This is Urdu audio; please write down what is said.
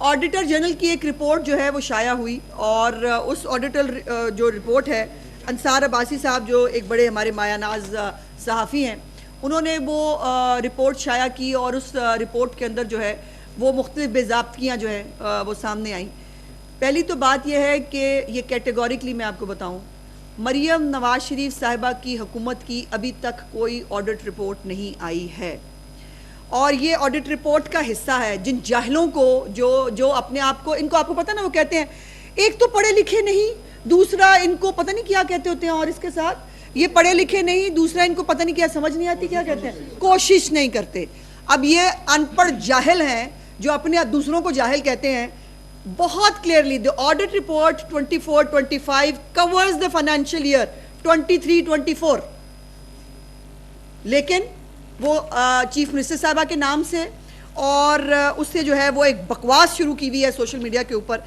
آڈیٹر جنرل کی ایک رپورٹ جو ہے وہ شائع ہوئی، اور اس آڈیٹر جو رپورٹ ہے، انصار عباسی صاحب جو ایک بڑے ہمارے مایہ ناز صحافی ہیں، انہوں نے وہ رپورٹ شائع کی، اور اس رپورٹ کے اندر جو ہے وہ مختلف بے ضابطگیاں جو ہیں وہ سامنے آئیں۔ پہلی تو بات یہ ہے کہ یہ کیٹیگوریکلی میں آپ کو بتاؤں، مریم نواز شریف صاحبہ کی حکومت کی ابھی تک کوئی آڈٹ رپورٹ نہیں آئی ہے، اور یہ آڈٹ رپورٹ کا حصہ ہے جن جاہلوں کو جو اپنے آپ کو، ان کو آپ کو پتہ نا، وہ کہتے ہیں ایک تو پڑھے لکھے نہیں، دوسرا ان کو پتہ نہیں کیا کہتے ہوتے ہیں، اور اس کے ساتھ یہ پڑھے لکھے نہیں، دوسرا ان کو پتہ نہیں کیا، سمجھ نہیں آتی کیا کہتے ہیں، کوشش نہیں کرتے۔ اب یہ ان پڑھ جاہل ہیں جو اپنے دوسروں کو جاہل کہتے ہیں۔ بہت clearly the audit report 24-25 covers the financial year 23-24، لیکن وہ چیف منسٹر صاحبہ کے نام سے، اور اس سے جو ہے وہ ایک بکواس شروع کی ہوئی ہے سوشل میڈیا کے اوپر